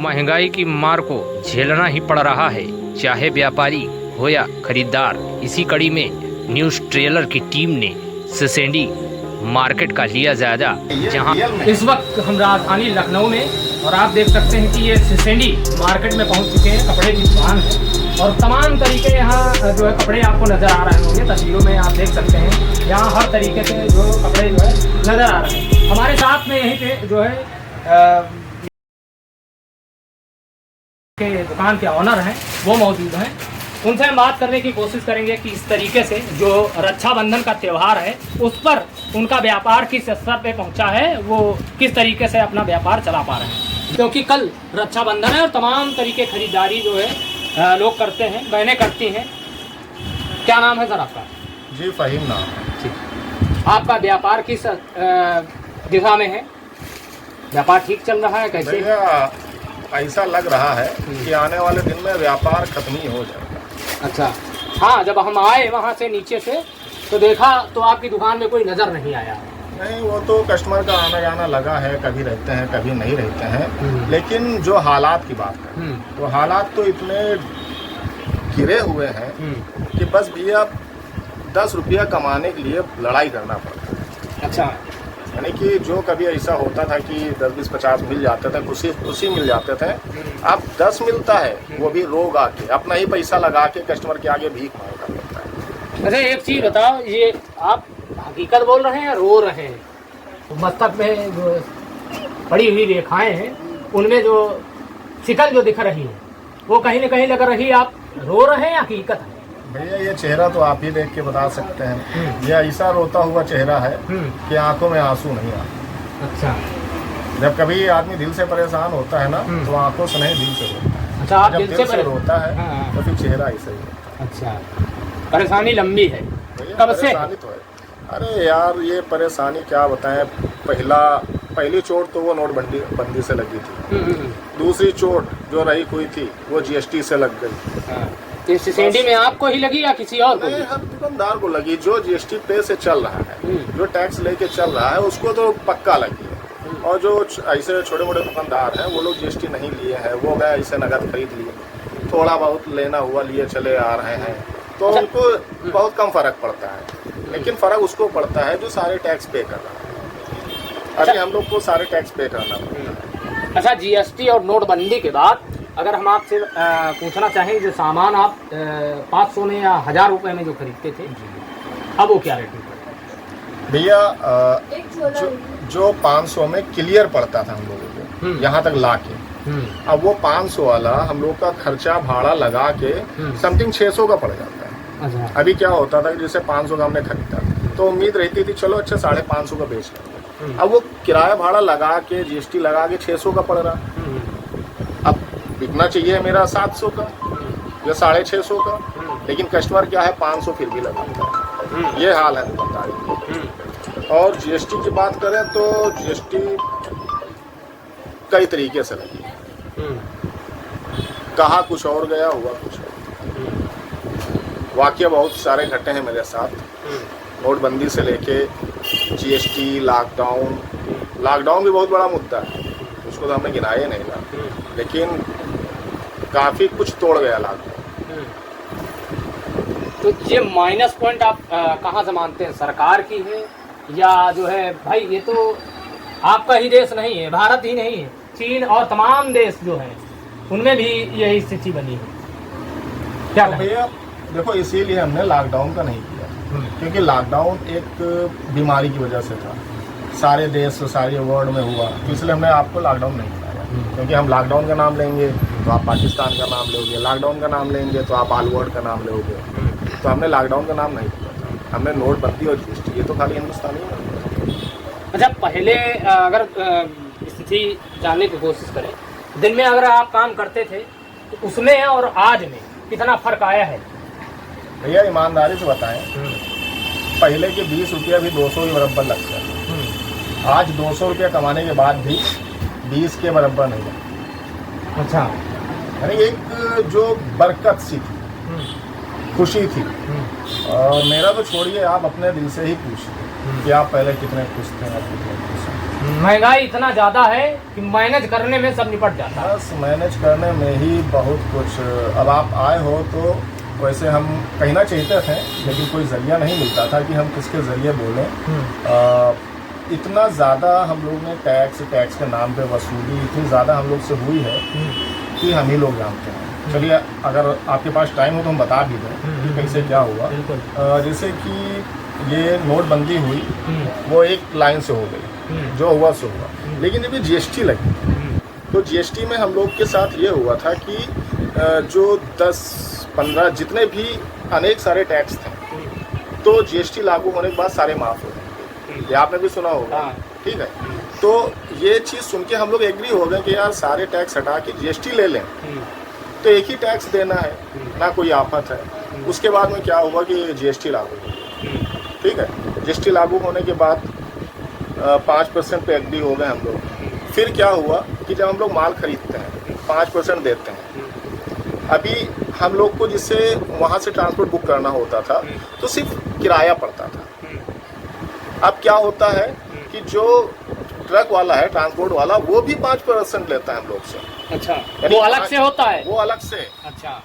महंगाई की मार को झेलना ही पड़ रहा है, चाहे व्यापारी हो या खरीदार। इसी कड़ी में न्यूज़ ट्रेलर की टीम ने सिसेंडी मार्केट का लिया जायजा, जहां इस वक्त हम राजधानी लखनऊ में और आप देख सकते हैं कि ये सिसेंडी मार्केट में पहुंच चुके हैं। कपड़े की दुकान है और तमाम तरीके यहाँ जो है कपड़े आपको नज़र आ रहे होंगे। तस्वीरों में आप देख सकते हैं यहाँ हर तरीके से जो कपड़े जो है नज़र आ रहे हैं। हमारे साथ में यहीं पे जो है के दुकान के ऑनर हैं, वो मौजूद हैं। उनसे हम बात करने की कोशिश करेंगे कि इस तरीके से जो रक्षाबंधन का त्यौहार है उस पर उनका व्यापार किस स्तर पे पहुंचा है, वो किस तरीके से अपना व्यापार चला पा रहे हैं। क्योंकि कल रक्षाबंधन है और तमाम तरीके खरीदारी जो है लोग करते हैं, बहनें करती हैं। क्या नाम है सर आपका? जी, फ़हीम नाम है। ठीक। आपका व्यापार किस दिशा में है? व्यापार ठीक चल रहा है कैसे? ऐसा लग रहा है कि आने वाले दिन में व्यापार खत्म ही हो जाएगा। अच्छा, हाँ, जब हम आए वहाँ से नीचे से तो देखा तो आपकी दुकान में कोई नज़र नहीं आया। नहीं, वो तो कस्टमर का आना जाना लगा है, कभी रहते हैं कभी नहीं रहते हैं। लेकिन जो हालात की बात करें तो हालात तो इतने गिरे हुए हैं कि बस भैया 10 रुपया कमाने के लिए लड़ाई करना पड़ता है। अच्छा, यानी कि जो कभी ऐसा होता था कि 10, 20, 50 मिल जाते थे, खुशी मिल जाते थे, अब 10 मिलता है, वो भी रोग आके अपना ही पैसा लगा के कस्टमर के आगे भीख मांगना पड़ता है। अच्छा, एक चीज़ बताओ, ये आप हकीकत बोल रहे हैं या रो रहे हैं? मस्तक में जो पड़ी हुई रेखाएं हैं उनमें जो शिकल जो दिख रही है वो कहीं न कहीं लग रही है आप रो रहे हैं या हकीकत है? भैया ये चेहरा तो आप ही देख के बता सकते हैं। ये ऐसा रोता हुआ चेहरा है कि आंखों में आंसू नहीं आते। अच्छा, जब कभी आदमी दिल से परेशान होता है ना तो आंखों से नहीं, दिल से रोता है। अच्छा, आप जब दिल से रोता है तो फिर चेहरा ऐसा ही होता है। अच्छा, परेशानी लंबी है कब से? तो है। अरे यार, ये परेशानी क्या बताएं। पहली चोट तो वो नोटबंदी से लगी थी। दूसरी चोट जो रही हुई थी वो GST से लग गई। सिसेंडी में आपको ही लगी या किसी और को? नहीं, हर दुकानदार को लगी। जो GST पे से चल रहा है, जो टैक्स लेके चल रहा है, उसको तो पक्का लगी है। और जो ऐसे छोटे मोटे दुकानदार हैं वो लोग GST नहीं लिए हैं, वो गए ऐसे नगद खरीद लिए, थोड़ा बहुत लेना हुआ लिए चले आ रहे हैं, तो उनको बहुत कम फर्क पड़ता है। लेकिन फर्क उसको पड़ता है जो सारे टैक्स पे कर रहा है। अभी हम लोग को सारे टैक्स पे करना पड़ता है। अच्छा, GST और नोटबंदी के बाद अगर हम आपसे पूछना चाहें, जो सामान आप 500 में या 1000 रुपये में जो खरीदते थे, अब वो क्या रेट में पड़ता? भैया जो 500 में क्लियर पड़ता था हम लोगों को यहाँ तक ला के, अब वो 500 वाला हम लोग का खर्चा भाड़ा लगा के समथिंग 600 का पड़ जाता है। अच्छा। अभी क्या होता था कि जैसे 500 का हमने खरीदा तो उम्मीद रहती थी चलो अच्छा 550 का बेच लेंगे। अब वो किराया भाड़ा लगा के GST लगा के 600 का पड़ रहा। अब बिकना चाहिए मेरा 700 का या 650 का, लेकिन कस्टमर क्या है 500 फिर भी लगाता है। ये हाल है दुकानदारी। और GST की बात करें तो GST कई तरीके से लगी, कहा कुछ और गया, हुआ कुछ और। वाकया बहुत सारे घटे हैं मेरे साथ, नोटबंदी से लेके GST, लॉकडाउन भी बहुत बड़ा मुद्दा है, उसको तो हमने गिनाया नहीं ना, लेकिन काफ़ी कुछ तोड़ गया लॉकडाउन। तो ये माइनस पॉइंट आप कहाँ से मानते हैं? सरकार की है या जो है भाई, ये तो आपका ही देश नहीं है, भारत ही नहीं है, चीन और तमाम देश जो हैं उनमें भी यही स्थिति बनी है। क्या तो भैया देखो, इसीलिए हमने लॉकडाउन का नहीं किया, क्योंकि लॉकडाउन एक बीमारी की वजह से था, सारे देश सारे वर्ल्ड में हुआ, तो इसलिए हमने आपको लॉकडाउन नहीं कराया। क्योंकि हम लॉकडाउन का नाम लेंगे तो आप पाकिस्तान का नाम लोगे, लॉकडाउन का नाम लेंगे तो आप ऑल वर्ल्ड का नाम लोगे, तो हमने लॉकडाउन का नाम नहीं लिया था। हमने नोटबंदी और GST, ये तो खाली हिंदुस्तानी है। अच्छा, पहले अगर स्थिति जानने की कोशिश करें, दिन में अगर आप काम करते थे तो उसमें और आज में कितना फर्क आया है? भैया ईमानदारी से बताएं, पहले के 20 रुपया भी 200 के बराबर लगता है। आज 200 रुपया कमाने के बाद भी 20 के बराबर नहीं लगता। अच्छा, यानी एक जो बरकत सी थी, खुशी थी। और मेरा तो छोड़िए, आप अपने दिल से ही पूछिए कि आप पहले कितने खुश थे, आप कितने खुश हैं। महंगाई इतना ज्यादा है कि मैनेज करने में सब निपट जाता है। बस मैनेज करने में ही बहुत कुछ। अब आप आए हो तो वैसे हम कहना चाहते थे, लेकिन कोई जरिया नहीं मिलता था कि हम किसके ज़रिए बोलें। इतना ज़्यादा हम लोग ने टैक्स के नाम पे वसूली इतनी ज़्यादा हम लोग से हुई है कि हम ही लोग जानते हैं। चलिए, अगर आपके पास टाइम हो तो हम बता भी दें कि कैसे क्या हुआ। जैसे कि ये नोटबंदी हुई, वो एक लाइन से हो गई, जो हुआ सो हुआ। लेकिन जब ये जीएसटी लगी तो जीएसटी में हम लोग के साथ ये हुआ था कि जो 10-15 जितने भी अनेक सारे टैक्स थे, तो जीएसटी लागू होने के बाद सारे माफ़ हो गए। ये आपने भी सुना होगा, ठीक है। तो ये चीज़ सुन के हम लोग एग्री हो गए कि यार सारे टैक्स हटा के जीएसटी ले लें, तो एक ही टैक्स देना है, ना कोई आफत है। उसके बाद में क्या हुआ कि जीएसटी लागू हो, ठीक है। जीएसटी लागू होने के बाद 5% पे एग्री हो गए हम लोग। फिर क्या हुआ कि जब हम लोग माल खरीदते हैं 5% देते हैं। अभी हम लोग को जिससे वहाँ से ट्रांसपोर्ट बुक करना होता था तो सिर्फ किराया पड़ता था। अब क्या होता है कि जो ट्रक वाला है, ट्रांसपोर्ट वाला, वो भी 5% लेता है हम लोग से। अच्छा, वो अलग से होता है? वो अलग से। अच्छा,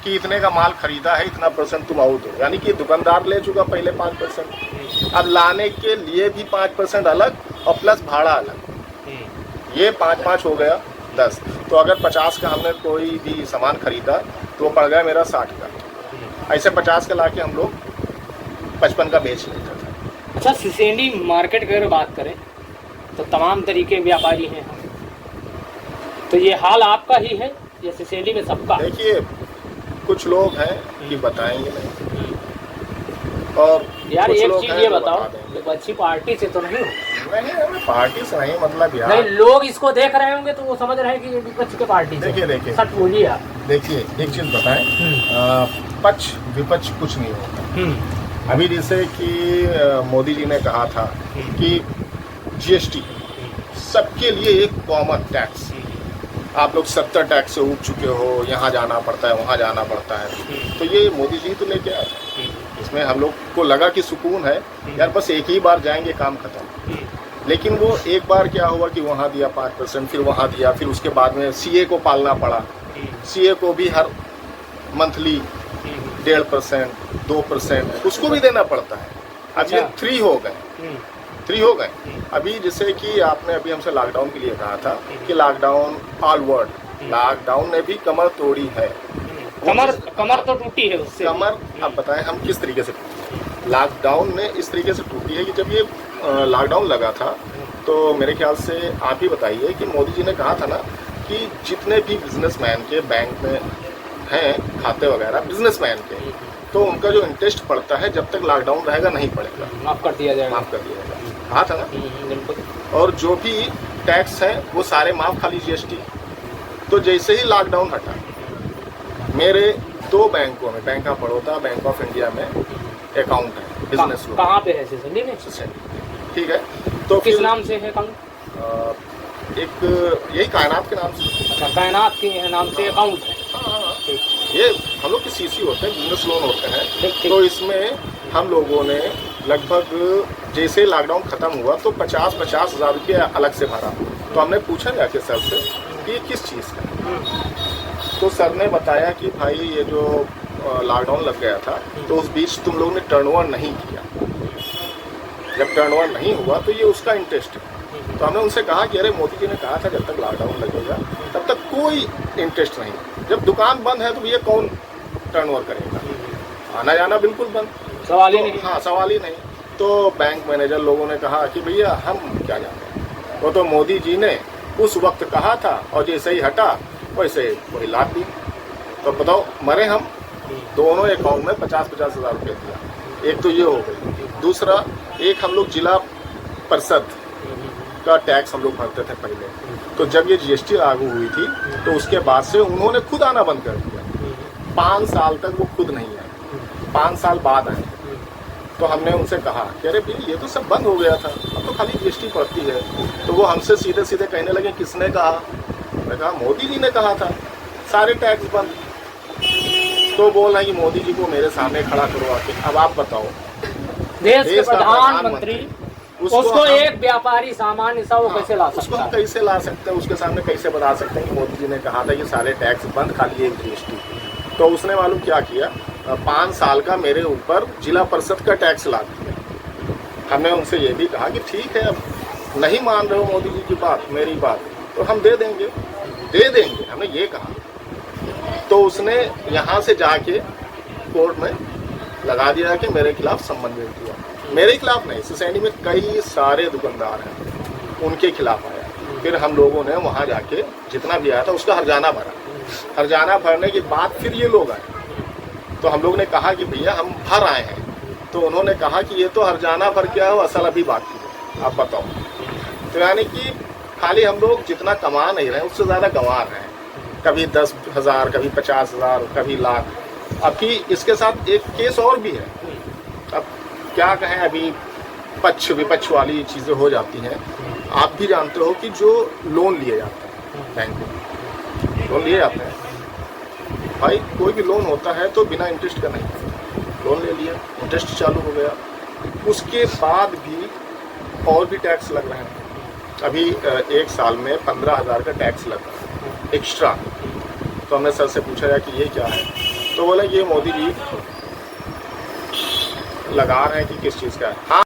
कि इतने का माल खरीदा है, इतना % तुम आउट हो, यानी कि दुकानदार ले चुका पहले 5%। अब लाने के लिए भी 5% अलग और प्लस भाड़ा अलग। ये 5-5 हो गया 10। तो अगर 50 का हमने कोई भी सामान खरीदा तो वो पड़ गया मेरा 60 का। ऐसे 50 का लाके हम लोग 55 का बेच लेते थे। अच्छा, सिसेंडी मार्केट की अगर बात करें तो तमाम तरीके व्यापारी हैं, तो ये हाल आपका ही है या सिसेंडी में सबका? देखिए, कुछ लोग हैं कि बताएंगे नहीं, और यार एक चीज ये बताओ, अच्छी पार्टी से तो नहीं हो? नहीं, पार्टी से नहीं, मतलब यार नहीं, लोग इसको देख रहे होंगे तो वो समझ रहे हैं कि विपक्ष के पार्टी से। देखिए सच बोलिए आप। देखिए, एक चीज बताएं, पक्ष विपक्ष कुछ नहीं होता। अभी जैसे कि मोदी जी ने कहा था कि जीएसटी सबके लिए एक कॉमन टैक्स। आप लोग 70 टैक्स से उग चुके हो, यहाँ जाना पड़ता है, वहाँ जाना पड़ता है। तो ये मोदी जी तो लेके आए थे। इसमें हम लोग को लगा कि सुकून है यार, बस एक ही बार जाएंगे, काम खत्म। लेकिन वो एक बार क्या हुआ कि वहाँ दिया 5%, फिर वहाँ दिया, फिर उसके बाद में सीए को पालना पड़ा। सीए को भी हर मंथली 1.5%, 2% उसको भी देना पड़ता है। अब ये 3 हो गए। अभी जैसे कि आपने अभी हमसे लॉकडाउन के लिए कहा था कि लॉकडाउन ऑल वर्ल्ड, लॉकडाउन ने भी कमर तोड़ी है। कमर तो टूटी है उससे। कमर, अब बताएं हम किस तरीके से टूटी। लॉकडाउन ने इस तरीके से टूटी है कि जब ये लॉकडाउन लगा था तो मेरे ख्याल से आप ही बताइए कि मोदी जी ने कहा था ना कि जितने भी बिजनेसमैन के बैंक में हैं खाते वगैरह, बिजनेसमैन के, तो उनका जो इंटरेस्ट पड़ता है जब तक लॉकडाउन रहेगा नहीं पड़ेगा, माफ़ कर दिया जाएगा। कहा था ना। बिल्कुल। और जो भी टैक्स है वो सारे माफ, खाली जीएसटी। तो जैसे ही लॉकडाउन हटा, मेरे 2 बैंकों में, bank of Baroda, bank of India में अकाउंट है, बिजनेस लोन। कहाँ पे है? सिसेंडी में। ठीक है। तो किस नाम से है अकाउंट? एक यही कायनात के नाम से। अच्छा, कायनात के नाम से अकाउंट है। हाँ, ये हम लोग के सीसी होते हैं, बिजनेस लोन होते हैं। तो इसमें हम लोगों ने लगभग जैसे लॉकडाउन ख़त्म हुआ तो 50-50 हज़ार रुपये अलग से भरा। तो हमने पूछा जाके सर से कि ये किस चीज़ का। तो सर ने बताया कि भाई ये जो लॉकडाउन लग गया था तो उस बीच तुम लोगों ने टर्नओवर नहीं किया। जब टर्नओवर नहीं हुआ तो ये उसका इंटरेस्ट है। तो हमने उनसे कहा कि अरे मोदी जी ने कहा था जब तक लॉकडाउन लगेगा तब तक कोई इंटरेस्ट नहीं, जब दुकान बंद है तो ये कौन टर्नओवर करेगा, आना जाना बिल्कुल बंद, सवाल ही नहीं। हाँ, सवाल ही नहीं। तो बैंक मैनेजर लोगों ने कहा कि भैया हम क्या जाते हैं, वो तो मोदी जी ने उस वक्त कहा था और जैसे ही हटा वैसे वही लाद दी। तो बताओ, मरे हम। दोनों अकाउंट में 50-50 हज़ार रुपये दिया। एक तो ये हो गई। दूसरा, एक हम लोग जिला परिषद का टैक्स हम लोग भरते थे पहले। तो जब ये जीएसटी लागू हुई थी तो उसके बाद से उन्होंने खुद आना बंद कर दिया। 5 साल तक वो खुद नहीं आए, 5 साल बाद आए। तो हमने उनसे कहा कि अरे भाई ये तो सब बंद हो गया था, अब तो खाली जीएसटी पड़ती है। तो वो हमसे सीधे सीधे कहने लगे किसने कहा? मैंने कहा मोदी जी ने कहा था, सारे टैक्स बंद। तो बोल रहे हैं कि मोदी जी को मेरे सामने खड़ा करो आके। अब आप बताओ, देश के प्रधानमंत्री उसको हम- एक व्यापारी सामान्य सा वो कैसे ला उसको सकता हम है? कैसे ला सकते हैं, उसके सामने कैसे बता सकते हैं कि मोदी जी ने कहा था कि सारे टैक्स बंद, खाली एक जीएसटी। तो उसने मालूम क्या किया, 5 साल का मेरे ऊपर जिला परिषद का टैक्स ला दिया। हमने उनसे ये भी कहा कि ठीक है, अब नहीं मान रहे हो मोदी जी की बात, मेरी बात, तो हम दे देंगे, हमने ये कहा। तो उसने यहाँ से जाके कोर्ट में लगा दिया कि मेरे खिलाफ संबंधित किया। मेरे खिलाफ नहीं, सुसैनी में कई सारे दुकानदार हैं, उनके खिलाफ आया। फिर हम लोगों ने वहाँ जाके जितना भी आया था उसका हर्जाना भरा। हर्जाना भरने के बाद फिर ये लोग आए, तो हम लोग ने कहा कि भैया हम भर आए हैं। तो उन्होंने कहा कि ये तो हर्जाना भर क्या है, असल अभी बाकी है, आप बताओ। तो यानी कि खाली हम लोग जितना कमा नहीं रहे उससे ज़्यादा गंवा रहे हैं, कभी 10,000, कभी 50,000, कभी लाख। अभी इसके साथ एक केस और भी है। अब क्या कहें, अभी पक्ष विपक्ष वाली चीज़ें हो जाती हैं। आप भी जानते हो कि जो लोन लिए जाते हैं, बैंक में लोन लिए जाते हैं, भाई कोई भी लोन होता है तो बिना इंटरेस्ट का नहीं, लोन ले लिया, इंटरेस्ट चालू हो गया, उसके बाद भी और भी टैक्स लग रहे हैं। अभी एक साल में 15,000 का टैक्स लग रहा है एक्स्ट्रा। तो हमने सर से पूछा है कि ये क्या है, तो बोला ये मोदी जी लगा रहे हैं कि किस चीज़ का है। हाँ,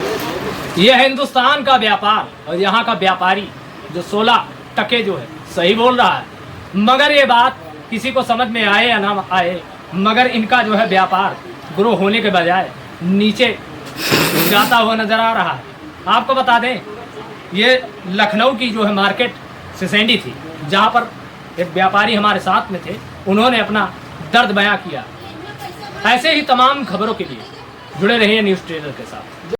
ये है हिंदुस्तान का व्यापार और यहाँ का व्यापारी जो 16 टके जो है सही बोल रहा है। मगर ये बात किसी को समझ में आए या ना आए, मगर इनका जो है व्यापार ग्रो होने के बजाय नीचे जाता हुआ नजर आ रहा है। आपको बता दें, ये लखनऊ की जो है मार्केट सिसेंडी थी, जहाँ पर एक व्यापारी हमारे साथ में थे, उन्होंने अपना दर्द बयां किया। ऐसे ही तमाम खबरों के लिए जुड़े रहिए न्यूज़ ट्रेलर के साथ।